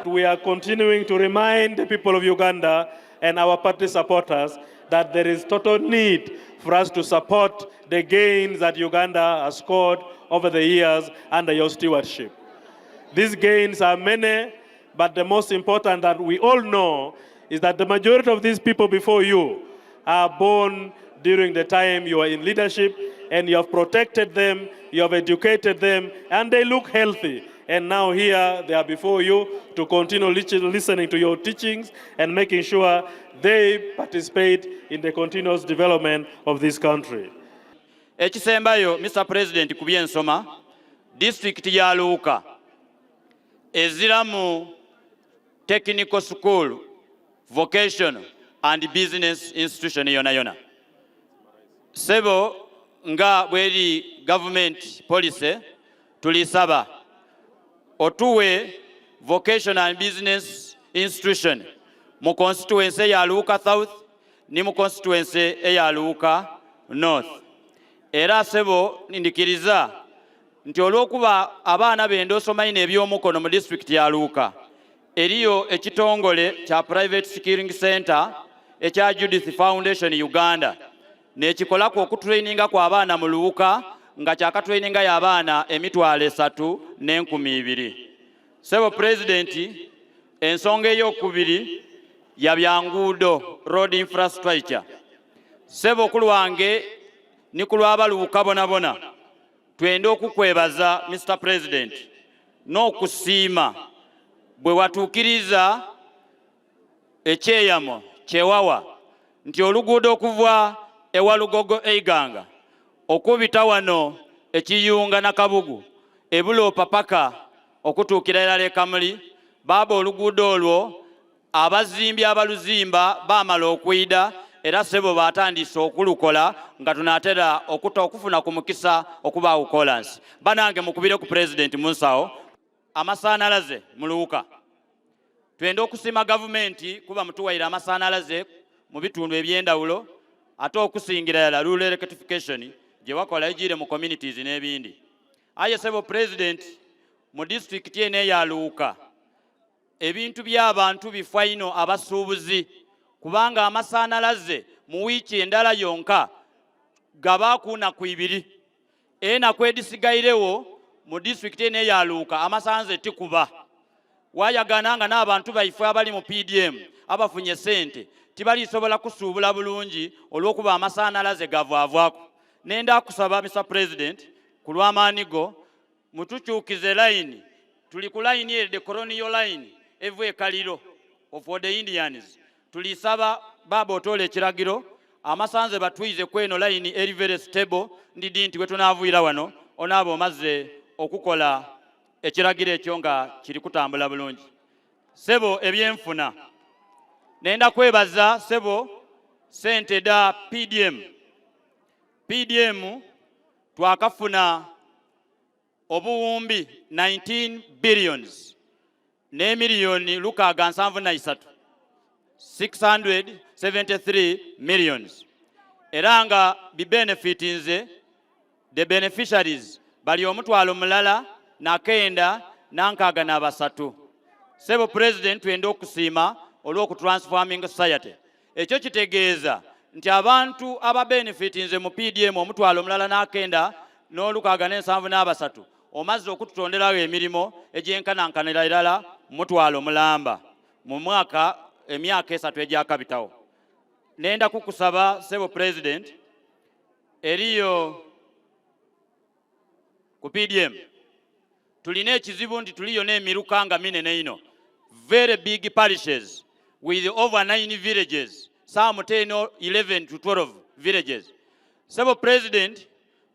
We are continuing to remind the people of Uganda and our party supporters that there is total need for us to support the gains that Uganda has scored over the years under your stewardship. These gains are many, but the most important that we all know is that the majority of these people before you are born during the time you are in leadership, and you have protected them, you have educated them, and they look healthy. And now here they are before you to continue listening to your teachings and making sure they participate in the continuous development of this country. Ekisembayo, Mr. President, kubyensoma, district ya Luuka, eziramu technical school, vocational and business institution yona yona. Sebo nga bweri government policy tulisaba otuwe vocational and business institution mu constituency ya Luuka South ni mu constituency ya Luuka North. Era sebo ndikiriza nti olwokuba abaana bende osoma ine ebyomukono mu district ya Luuka eriyo ekitongole kya private skilling center ekya Judith Foundation Uganda nekikola ku okutraininga kwa abaana mu Luuka nga kyakatraininga ya abaana emitwalo 3,200. Sebo President, ensonga ey'okubiri ya byanguudo road infrastructure. Sebo kulwange ni kulwaba Luuka bonabona twende okukwebaza Mr. President n'okusiima bwe watuukiriza ekyeyamo kyewawa nti oluguudo okuva ewalugogo Eiganga okubita wano ekiyunga na Kabugu ebuloopa paka okutuukira ddala e Kamuli baaba oluguudo olwo abazimbi abaluzimba baamala okwida era sebo batandise okulukola nga tunaatera okufuna ku mukisa okubaawo kolansi. Banange mukubire ku President Munsawo amasanalaze mu Luuka. Twende okusima gavumenti kuba mutuwaire amasanalaze mu bitundu ebyendawulo ate okusingira ddala rural electrification gye wakola ejire mu communities n'ebindi. Aye sebo President mu district ene ya Luuka ebintu by'abantu bifaino abasuubuzi kubanga amasanalaze mu wiiki endala yonka gabaakuna ku 2 enaku edisigairewo mu district ene ya Luuka amasanze tikuba wayagananga n'abantu baife abali mu PDM abafunye sente tibalisobola kusuubula bulungi olw'okuba amasanalaze gavaavaako. Nenda kusaba Mr. President ku lw'amaanigo mutukyukize line tuli ku line ye the colonial line evu ekaliro for the Indians tulisaba baba otole ekiragiro amasanze batwize kweno line eri very stable ndidi nti wetunaavuira wano onaabo mazze okukola ekiragiro ekyo nga kiri kutambula bulungi. Sebo ebyenfuna nenda kwebaza sebo sente da PDM twakafuna obuwumbi 19 billions ne miliyoni Luuka 73 673 millions. Eranga bi benefitinze the beneficiaries bali omutwalo mulala na kenda nankaaga n'abasatu. Sebo President twende okusiima olw'okutransforming society. Ekyo kitegeeza nti abantu aba benefitinze mu PDM omutwalo mulala na kenda n'olukaaga n'ensanvu n'abasatu omazze okututonderawo emirimo egyenkanankanira ddala mutwalo mulamba mu mwaka emyaka 3 egyakabitawo. Nenda kukusaba sebo President eriyo ku PDM tulina ekizibu nti tuliyo n'emiruka nga minene ino very big parishes with over 9 villages, some 10 or 11 to 12 villages. Sebo President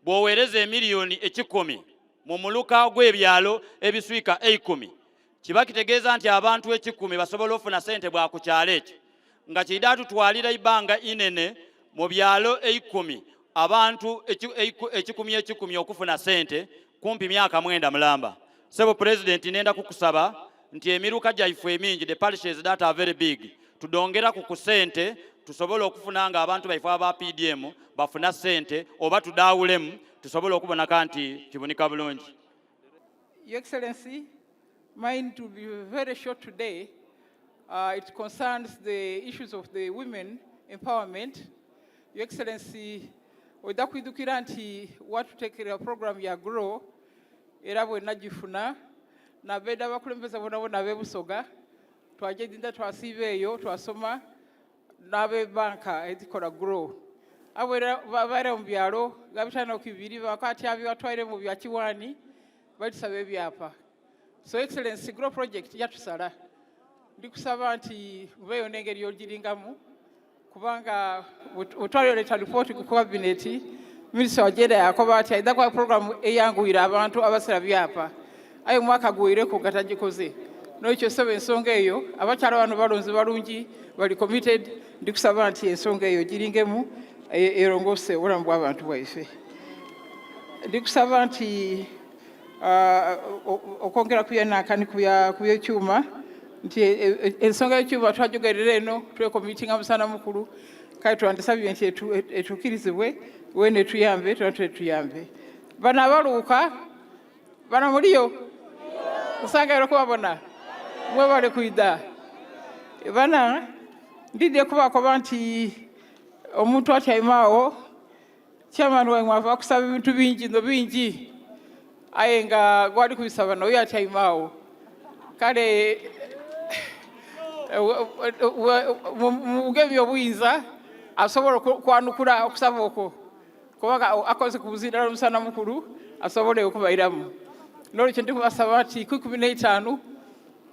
bw'oweereza emiliyoni 10 mu muluka gw'ebyalo ebiswika 10 kiba kitegeeza nti abantu 10 basobola ofuna sente bwa ku kyalo ekyo nga kidatu twalira ibanga inene mu byalo 10 abantu 10 okufuna sente kumpi myaka 9 mulamba. Sebo President nenda kukusaba nti emiruka gyaife emingi the parishes that are very big tudongera ku kusente tusobole okufuna nga abantu baife aba PDM bafuna ssente oba tudaawulemu tusobole okubonako nti kibunika bulungi. Your Excellency, mine to be very short today. It concerns the issues of the women empowerment. Your Excellency, ojja kuidukira nti watuteekera program ya GROW era bwenna gifuna nabeera abakulembeze bonna ab'ebusoga twagenda twasiiba eyo twasoma n'abebanka ezikola GROW abaera mu byalo nga bitano kibiri bakatyabi batwaire mu bya Kiwani batusaba ebyapa. So Excellency, GROW project yatusala ndikusaba nti mubeeyo n'engeri yogiringamu kubanga otwaleta report ku cabinet minisita wagenda yakoba ati aidha kwa program eyanguira abantu abasala byapa ayo mwaka guwireko gatagikoze n'ekyo sebe ensonga eyo abakyala bano balonzi balungi bali committed ndikusaba nti ensonga eyo giringemu erongose obulamu bw'abantu bwaife. Ndikusaba nti okwongera kuyanakani kuby'ekyuma nti ensonga y'ekyuma twajogerera eno twekomitinga musana mukulu kale twandisabye nti etukirizibwe wene tuyambe tuyambe bano abaluuka bano muliyo usanga era kubabona mwe bali kuida bana ndidde kubakoba nti omuntu atyaimawo chairman waimwe ava kusaba ebintu bingi aye nga gwali kubisaba naye atyaimawo kale mugemi obuyinza asobola kwanukula okusaba okwo kubanga akoze ku buzira n'omusana mukulu asobole okubayiramu n'olwekyo ndi kubasaba nti 15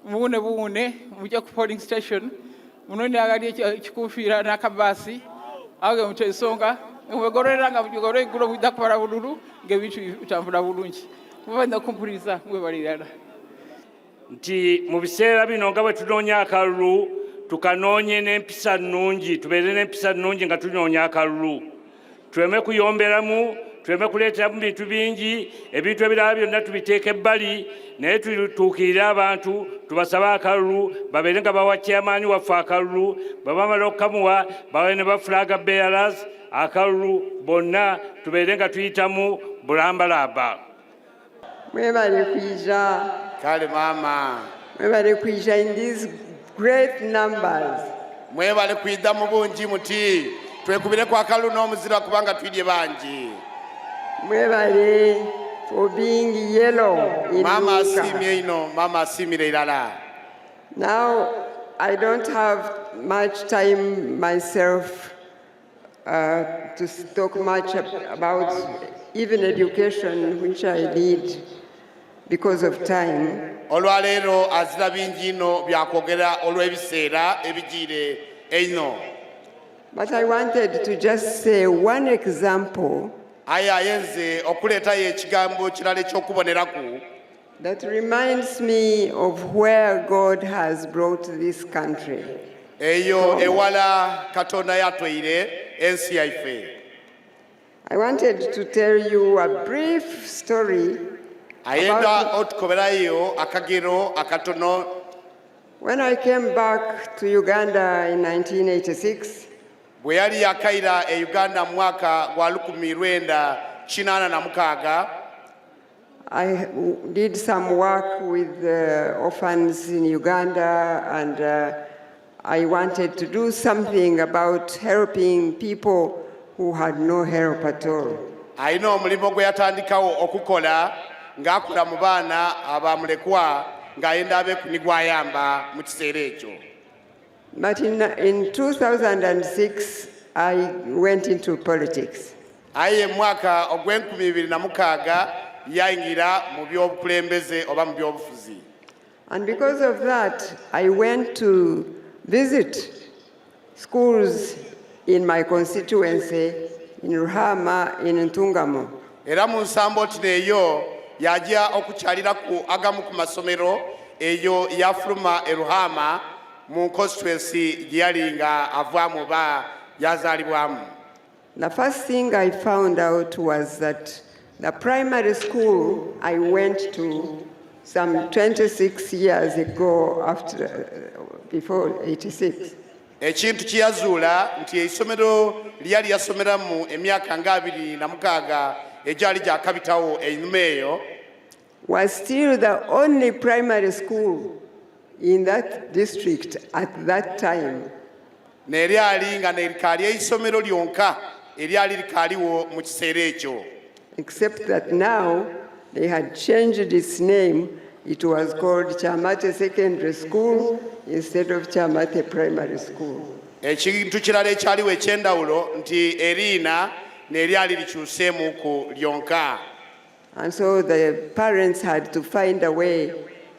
buwune mujja ku polling station munoni agali ekikufiira n'akabaasi awo mute ensonga mwegololera nga mugigolole eggulo mujja kubala bululu ng'ebintu bitambula bulungi mubanda kumpuliriza mwebalirana nti mu biseera bino nga bwe tunoonya akalulu tukanoonye n'empisa nnungi tubeere n'empisa nnungi nga tunoonya akalulu tuleme kuyomberamu tuleme kuleeteramu bintu bingi ebintu ebirala byonna tubiteeka ebbali naye tutuukirire abantu tubasabe akalulu babeere nga bawa chairman waffe akalulu babamala okukamuwa bawe ne bafulaga bearers akalulu bonna tubeere nga tuyitamu bulambalamba. Mwebale kuija. Kale mama. Mwebale kuija in these great numbers. Mwebale kuida mu bungi muti twekubire kwa kalu n'omuzira kubanga twidye bangi. Mwebale for being yellow in Mama Luuka. asimye ino, mama asimire irala. Now I don't have much time myself to talk much about even education, which I did because of time. Olwaleero azira bingi ino byakwogera olw'ebiseera ebigire eino. But I wanted to just say one example Aye ayenze okuleetayo ekigambo kirala eky'okuboneraku that reminds me of where God has brought this country. eyo ewala Katonda yatweire ensi yaife. I wanted to tell you a brief story Ayenda otukoberayo akagero akatono. when I came back to Uganda in 1986. Bwe yali yakaira e Uganda mwaka gwa 1986. I did some work with orphans in Uganda, and I wanted to do something about helping people who had no help at all. Ayina omulimo gwe yatandikawo okukola ng'akula mu baana abamulekwa ng'ayenda abe nigwayamba mu kiseera ekyo. But in 2006, I went into politics. Aye mwaka ogw'2006 yayingira mu by'obukulembeze oba mu by'obufuzi. And because of that, I went to visit schools in my constituency, in Ruhama, in Ntungamo. Era mu nsambo eyo yajja okukyalira ku agamu ku masomero eyo yafuluma e Ruhama mu constituency gye yali nga avaamu ba yazaalibwamu. The first thing I found out was that the primary school I went to some 26 years ago, before 86, ekintu kyeyazuula nti eisomero lyali yasomeramu emyaka nga 26 egyali gyakabitawo einuma eyo was still the only primary school in that district at that time. neryali nga nerikaali eisomero lyonka eryali likaaliwo mu kiseera ekyo. Except that now they had changed its name. It was called Chamate Secondary School instead of Chamate Primary School. ekintu kirala ekyaliwo ekyendawulo nti eriina neryali likyuseemu ku lyonka. And so the parents had to find a way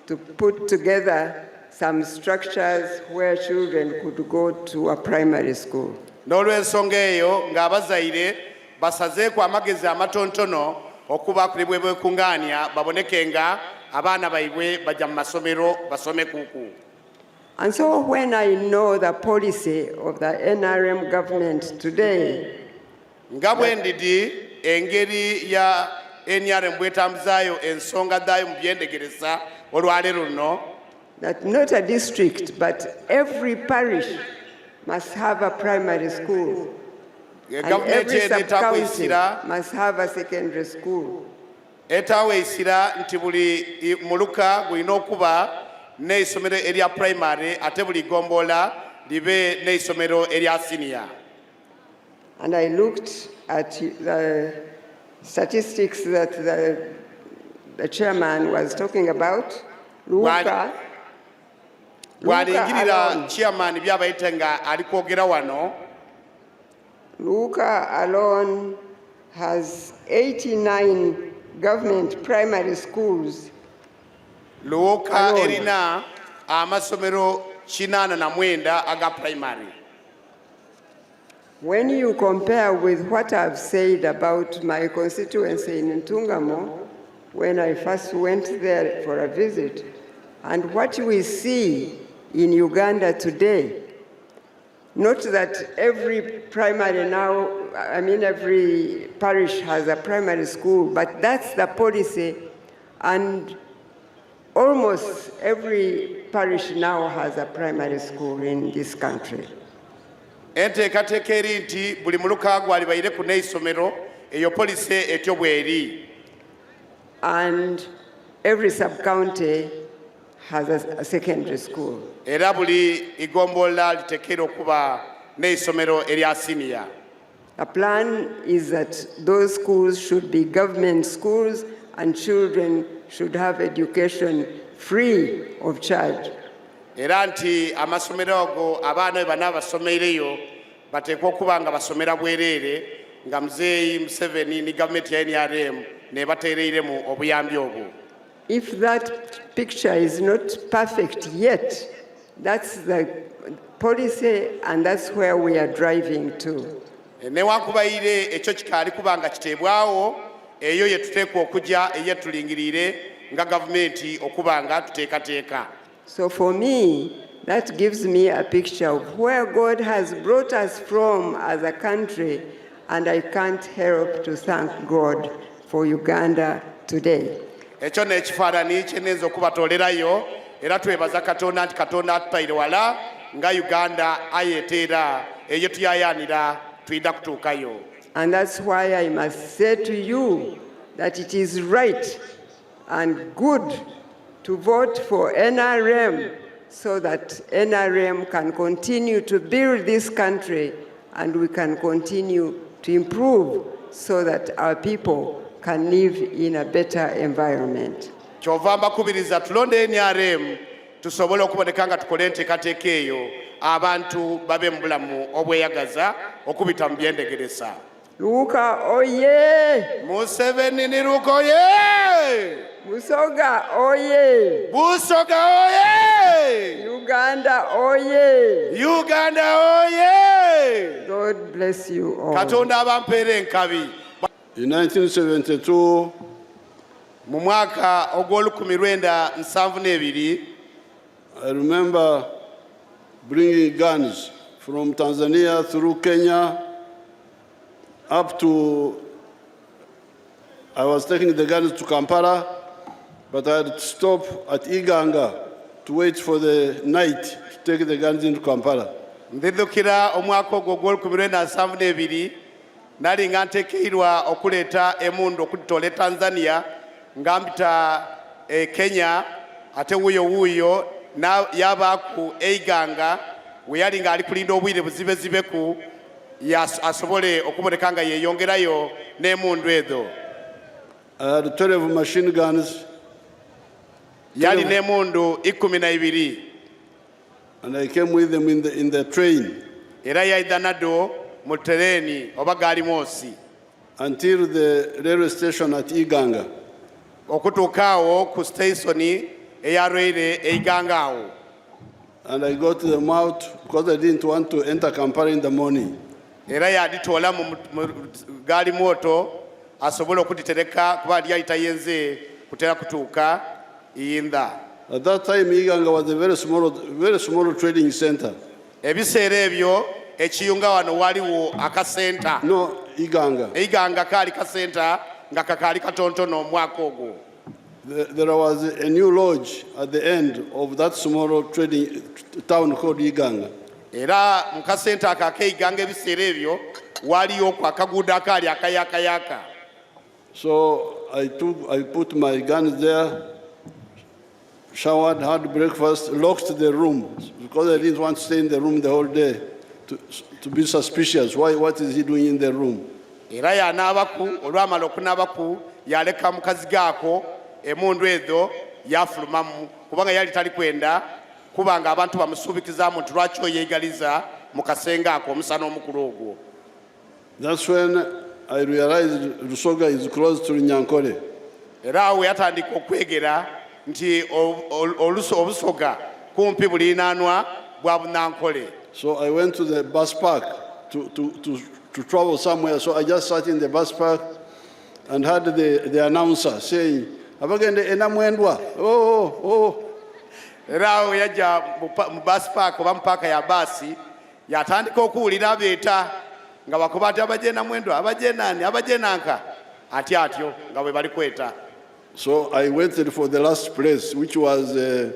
to put together some structures where children could go to a primary school. n'olw'ensonga eyo ng'abazaire basazeeko amagezi amatontono okuba kuli bwe bwekuŋŋaanya baboneke nga abaana baibwe bajja mu masomero basome kuuku. And so when I know the policy of the NRM government today, nga bwe ndidi engeri ya NRM bwetambuzaayo ensonga zaayo mu byendegereza olwaleero luno, that not a district but every parish must have a primary school, and gavumenti every eno sub-county etaaweesira must have a secondary school. etaaweesira nti buli muluka gulina okuba n'eisomero erya primary ate buli ggombolola libe n'eisomero erya senior. And I looked at the statistics that the chairman was talking about. Luuka bw'alingirira chairman by'abayita nga ali kwogera wano, Luuka alone has 89 government primary schools. Luuka erina amasomero 89 aga primary. When you compare with what I've said about my constituency in Ntungamo, when I first went there for a visit, and what we see in Uganda today, not that every primary now, every parish has a primary school, but that's the policy, and almost every parish now has a primary school in this country. enteekateeka eri nti buli muluka gwalibaire ku n'eisomero eyo polisi etyo bweri. And every sub-county has a secondary school. Era buli igombolola litekeera okuba n'eisomero erya senior. The plan is that those schools should be government schools and children should have education free of charge. Era nti amasomero ago abaana bwe banaabasomeireyo bateekwa okuba nga basomera bwereere nga muzeeyi Museveni ne gavumenti ya NRM ne bateereiremu obuyambi obwo. If that picture is not perfect yet, that's the policy and that's where we are driving to. Newankubadde ekyo kikaali kuba nga kiteebwawo, eyo ye tuteekwa okujja eyetulingiriire nga gavumenti okuba nga tuteekateeka. So for me, that gives me a picture of where God has brought us from as a country, and I can't help to thank God for Uganda today. Ekyo n'ekifaananyi kye nneeza okubatoolerayo, era twebaza Katonda nti Katonda atutaire wala nga Uganda ayeeteera eyo tuyayaanira tuyinza kutuukayo. And that's why I must say to you that it is right and good to vote for NRM so that NRM can continue to build this country and we can continue to improve so that our people can live in a better environment. Kyova mbakubiriza tulonde NRM tusobole okuboneka nga tukole enteekateeka eyo abantu babe mu bulamu obweyagaza okubita mu byendegereza. Luuka oye! Museveni ni Luuka oye! Busoga oye! Busoga oye! Uganda oye! Uganda oye! God bless you all. Katonda abampeere enkabi. In 1972, Mu mwaka ogw'Olukumi-1972, I remember bringing guns from Tanzania through Kenya up to, I was taking the guns to Kampala, but I had to stop at Iganga to wait for the night to take the guns into Kampala. Ndidukira omwaka ogwo gw'olukumi nali nga ntekeirwa okuleeta emundu okutole Tanzania ngambita Kenya ate wuyo yabaku Eiganga we yali nga ali kulinda obwire buzibezibeku asobole okuboneka nga yeyongerayo n'emundu ezo. I had 12 machine guns. Yali n'emundu 12. And I came with them in the train. Era yaida nado mu tereni oba gaali moosi. Until the railway station at Iganga. Okutuukaawo ku station eya railway Eiganga awo. And I got them out because I didn't want to enter Kampala in the morning. Era yaditoola mu gaali moto asobole okuditereka kuba yali yayita yenze kutera kutuuka Iyinda. At that time, Iganga was a very small trading center. Ebiseera ebyo ekiyunga wano waliwo akasenta. No, Iganga. Iganga kaali kasenta nga kakaali katontono omwaka ogwo. There was a new lodge at the end of that small trading town called Iganga. Era mu kasenta ak'Iganga ebiseera ebyo waliyo akaguudo akaali akayakayaka. So I put my guns there, showered, had breakfast, locked the room because I didn't want to stay in the room the whole day to be suspicious. What is he doing in the room? Era yanaabaku olwamala okunaabaku yaleka mukazi gaako emundu ezo yafulumamu kubanga yali tali kwenda kubanga abantu bamusuubikizaamu nti lwaki oyeegaliza mu kasenge ako omusana omukulu ogwo. That's when I realized Rusoga is close to Nyankole. Era awo yatandika okwegera nti obusoga kumpi bulinaanwa bwa Bunankole. So I went to the bus park to travel somewhere. So I just sat in the bus park and had the announcer saying, "Abagende enamwendwa." Oh. Era awo yajja mu bus park oba mu paaka ya baasi yatandika okuwulira abeeta nga bakuba ati abajenda mwendwa abajenani abajenanka atyo nga bwe bali kweta. So I waited for the last place, which was the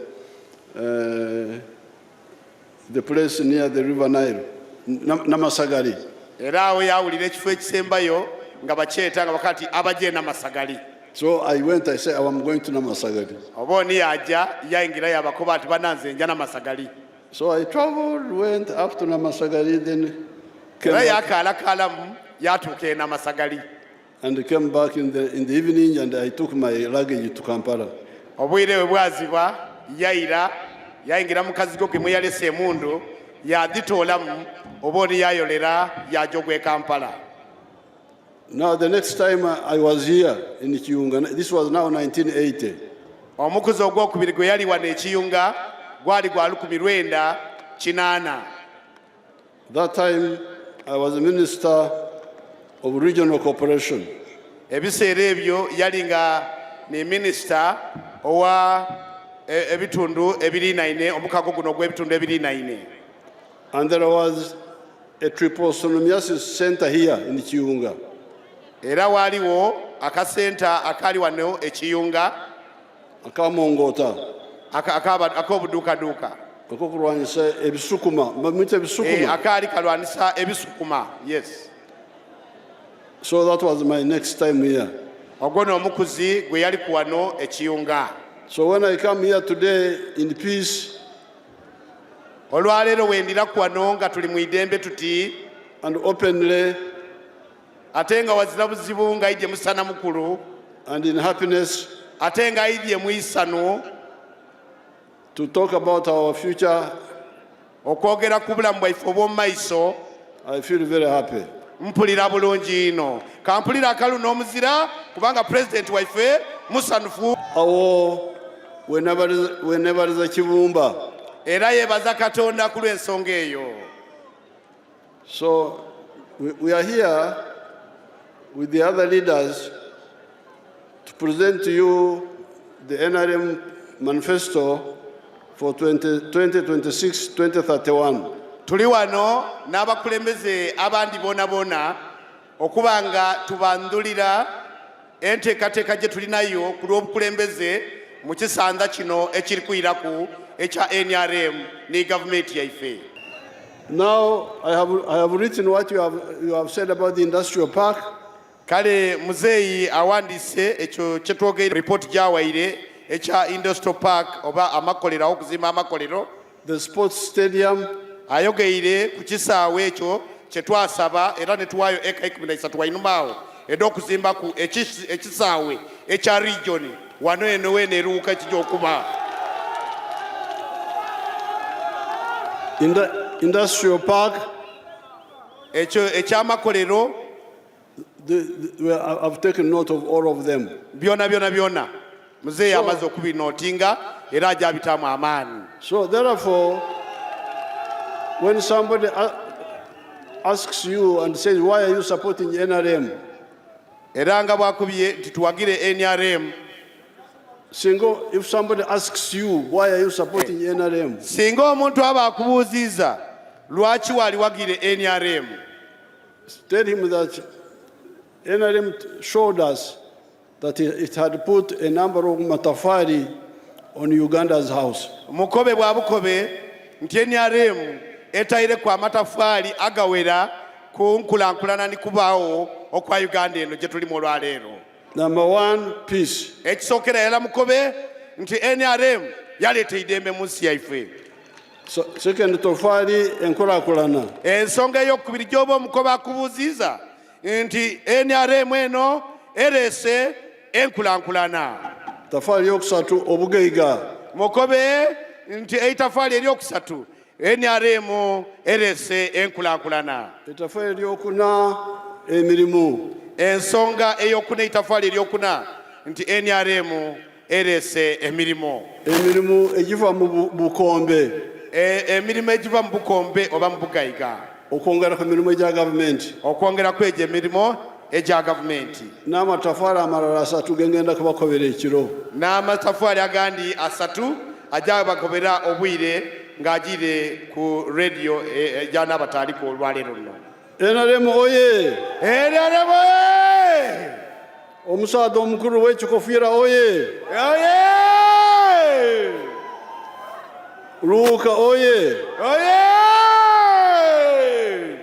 place near the River Nile, Namasagari. Era awo yawulira ekifo ekisembayo nga bakyeta nga bakati abajenda Masagali. So I went, I said, I'm going to Namasagari. Obooni yajja yayingira yabakuba ati bananze nja Namasagari. So I traveled, went up to Namasagari, then era yakaalakaalamu yatuuka e Namasagari. And came back in the evening, and I took my luggage to Kampala. Obwire bwe bwaziba yayingira mu kazigo ke mwe yalese emundu yaditoolamu obooni yayolera yajogwe Kampala. Now the next time I was here in Kiyunga, this was now 1980. Omukuzi ogwokubiri gwe yali wano ekiyunga gwali gwa 1980. That time I was a minister of regional cooperation. Ebiseera ebyo yali nga ne minisita owa ebitundu ebirinaine omukago guno gw'ebitundu ebirinaine. And there was a trypanosomiasis center here in Kiyunga. Era waaliwo akasenta akaali wano ekiyunga akamongota ak'obuduukaduuka akokulwanyisa ebisukuma bamuyita ebisukuma akaali kalwanisa ebisukuma. Yes. So that was my next time here. Ogwo n'omukuzi gwe yali ku wano ekiyunga. So when I come here today in peace, olwaleero wendira ku wano nga tuli mu idembe tuti and openly, ate nga wazira buzibu ng'ayidye musana mukulu, and in happiness, ate ng'ayidye mu isano, to talk about our future, okwogera ku bulamu bwaife obw'omu maiso, I feel very happy. mpulira bulungi ino. Kampulira akalu n'omuzira kubanga president waife musanufu. Awo wenebaliza kibumba. Era yebaza Katonda ku lw'ensonga eyo. So we are here with the other leaders to present to you the NRM manifesto for 2026-2031. Tuli wano n'abakulembeze abandi boona okuba nga tubandulira enteekateeka gye tulinayo ku lw'obukulembeze mu kisanza kino ekiri kuyiraku ekya NRM ne gavumenti yaife. Now I have written what you have said about the industrial park. Kale muzeeyi awandise ekyo kye twogera report gy'awaire ekya industrial park oba amakolero okuzimba amakolero. The sports stadium. Ayogeire ku kisaawe ekyo kye twasaba era ne tuwaayo eka 13 wainumaawo ed'okuzimba ku ekisaawe ekya region wano eno wene Luuka ekijja okuba. In the industrial park, ekyamakolero I've taken note of all of them. byonna muzeeyi amaze okubinootinga era ajja abitaamu amaani. So therefore, when somebody asks you and says, why are you supporting NRM? Era nga bwakubye nti tuwagire NRM. Singo, if somebody asks you, why are you supporting NRM? Singa omuntu aba akubuuziza lwaki wali wagire NRM, Tell him that NRM showed us that it had put a number of matafari on Uganda's house. mukobe bwa bukobe nti NRM etaire kwa matafaali agawera ku nkulankulana ni kubaawo okwa Uganda eno gye tuli mu olwaleero. Number one, peace. Ekisookera era mukobe nti NRM yaleeta idembe mu nsi yaife. So, second, tofali enkulakulana. Ensonga ey'okubiri gy'oba omukobe akubuuziza nti NRM eno ereese enkulankulana. Tafali yokusatu obugeiga. Mukobe nti eitafaali eryokusatu NRM ereese enkulankulana. Etafali eryokuna emirimu. Ensonga ey'okuna eitafaali eryokuna nti NRM ereese emirimu. Emirimu egiva mu bukombe. Emirimu egiva mu bukombe oba mu bugayiga. Okwongera ku mirimu egya gavumenti. Okwongera kwegyo emirimu egya gavumenti. N'amatafaali amalala asatu gengenda kubakobera ekiro. N'amatafaali agandi asatu ajja bakobera obwire ng'agire ku radio egya n'abataaliko olwaleero luno. NRM oye! NRM oye! Omusaadha omukulu w'ekikofiira oye! Oye! Luuka oye! Oye!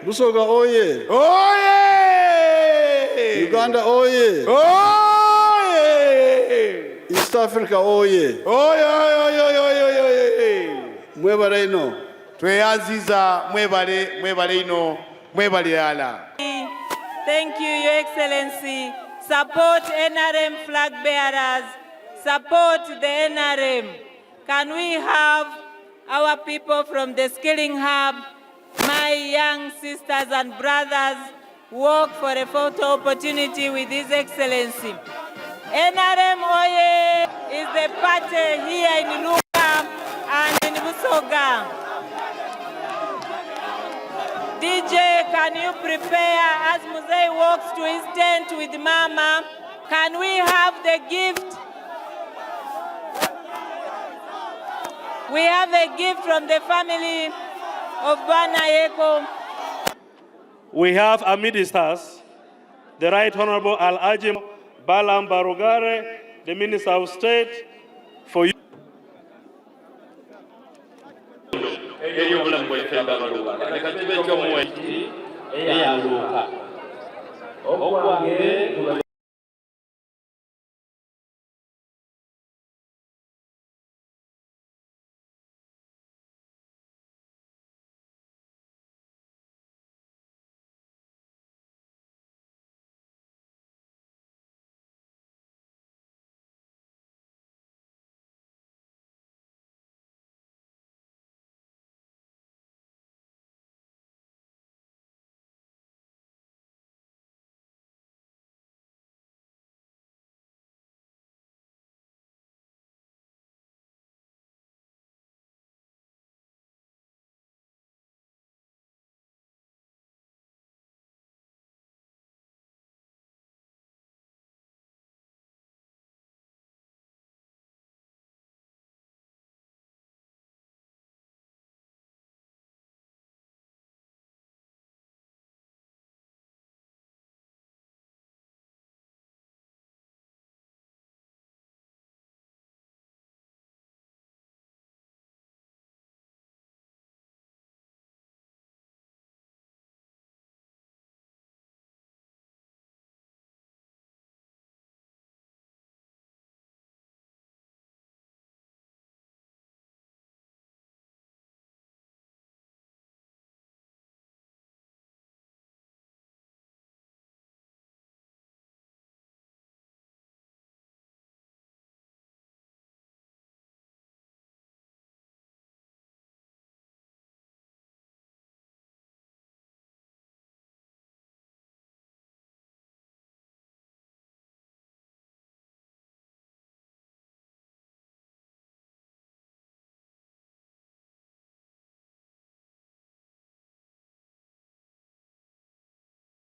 Busoga oye! Oye! Uganda oye! Oye! East Africa oye! Oye! Oye! Mwebale ino. Tweyanziza mwebale ino mwebale ala. Thank you, Your Excellency. Support NRM flag bearers. Support the NRM. Can we have our people from the Skilling Hub, my young sisters and brothers, walk for a photo opportunity with His Excellency? NRM Oye is the party here in Luuka and in Busoga. DJ, can you prepare as Museveni walks to his tent with Mama? Can we have the gift? We have a gift from the family of Bwana Yeko. We have amidst us the Right Honorable Al-Ajim Balam Barugare, the Minister of State for Youth. Luuka.